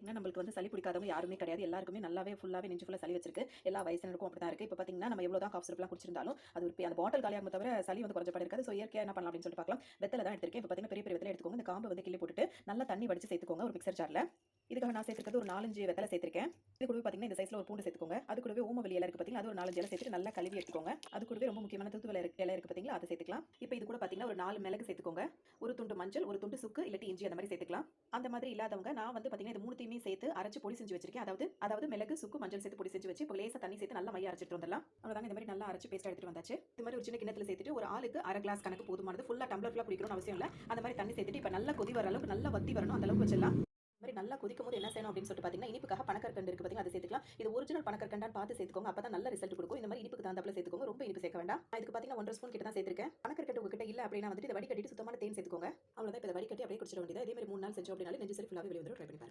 நம்மளுக்கு வந்து சளி பிடிக்காதவங்க யாருமே கிடையாது. எல்லாருக்குமே நல்லாவே ஃபுல்லாவே நெஞ்சு ஃபுல்லா சளி வச்சிருக்கு. எல்லா வயசினருக்கும் அப்படிதான் இருக்கு. இப்ப பார்த்தீங்கன்னா, நம்ம எவ்வளோ தான் காஃப் சிரப்லாம் குடிச்சிருந்தாலும், அது ஒரு அந்த பாட்டில் காலியாகுமே தவிர சளி வந்து குறைஞ்ச பாடு இருக்காது. ஸோ இயற்கையா என்ன பண்ணலாம் அப்படின்னு சொல்லிட்டு பார்க்கலாம். வெத்தல தான் எடுத்திருக்கேன். இப்ப பார்த்தீங்கன்னா, பெரிய பெரிய வெத்தல எடுத்துக்கோங்க. இந்த காம்ப வந்து கிள்ளி போட்டுட்டு, நல்லா தண்ணி வடிச்சு சேர்த்துக்கோங்க ஒரு மிக்ஸர் ஜார்ல. இதுக்காக நான் சேர்த்திருக்கிறது ஒரு 4, 5 வெத்தல சேர்த்திருக்கேன். இது கூடவே பார்த்தீங்கன்னா, இந்த சைஸ்ல ஒரு பூண்டு சேர்த்துக்கோங்க. அது கூடவே ஓமவல்லி இலை இருக்கு பார்த்தீங்களா, அது ஒரு 4, 5 இலை சேர்த்துட்டு நல்லா கழுவி எடுத்துக்கோங்க. அது கூடவே ரொம்ப முக்கியமான தூதுவளை இலை இருக்கு பார்த்தீங்களா, அதை சேர்த்துக்கலாம். இப்ப இது கூட பார்த்தீங்கன்னா, ஒரு 4 மிளகு சேர்த்துக்கோங்க. ஒரு துண்டு மஞ்சள், ஒரு துண்டு சுக்கு இல்லாட்டி இஞ்சி அந்த மாதிரி சேர்த்துக்கலாம். அந்த மாதிரி இல்லாதவங்க நான் வந்து பார்த்தீங்கன்னா, இது 3த்தையுமே சேர்த்து அரைச்சு பொடி செஞ்சு வச்சிருக்கேன். அதாவது மிளகு, சுக்கு, மஞ்சள் சேர்த்து பொடி செஞ்சு வச்சு, இப்போ லேசா தண்ணி சேர்த்து நல்லா மையா அரைச்சிட்டு வந்துடலாம். அவ்வளவுதாங்க. இந்த மாதிரி நல்லா அரைச்சு பேஸ்ட் எடுத்துட்டு வந்தாச்சு. இது மாதிரி ஒரு சின்ன கிண்ணத்துல சேர்த்துட்டு ஒரு ஆளுக்கு 1/2 கிளாஸ் கணக்கு போதுமானது. ஃபுல்லா டம்ளர் ஃபுல்லா குடிக்கணும்னு அவசியம் இல்ல. அந்த மாதிரி தண்ணி சேர்த்துட்டு இப்ப நல்லா கொதி வர அளவுக்கு நல்லா வத்தி வரணும். அந்த அளவுக்கு வச்சிடலாம். இந்த மாதிரி நல்லா கொதிக்கும்போது என்ன செய்யணும் அப்படின்னு சொல்லிட்டு பார்த்தீங்கன்னா, இனிப்புக்காக பனக்கற்கண்டு இருக்கு பார்த்தீங்களா, அதை சேர்த்துக்கலாம். இது ஒரிஜினல் பனக்கற்கண்டான்னு பார்த்து சேர்த்துக்கோங்க. அப்பதான் நல்ல ரிசல்ட் கொடுக்கும். இந்த மாதிரி இனிப்புக்கு தகுந்தாப்புல சேர்த்துக்கோங்க. ரொம்ப இனிப்பு சேர்க்க வேண்டாம். நான் இதுக்கு பார்த்தீங்கன்னா 1 1/2 ஸ்பூன் கிட்ட தான் சேர்த்திருக்கேன். பனக்கற்கண்டு உங்ககிட்ட இல்ல அப்படின்னா வந்துட்டு இதை வடிகட்டிட்டு சுத்தமான தேன் சேர்த்துக்கோங்க. அவ்வளவுதான். இப்ப இதை வடிகட்டி அப்படியே குடிச்சிட வேண்டியது. இதே மாதிரி 3 நாள் செஞ்சோம் அப்படின்னாலே நெஞ்சு சளி ஃபுல்லாவே வெளிய வந்துரும். ட்ரை பண்ணி பாருங்க.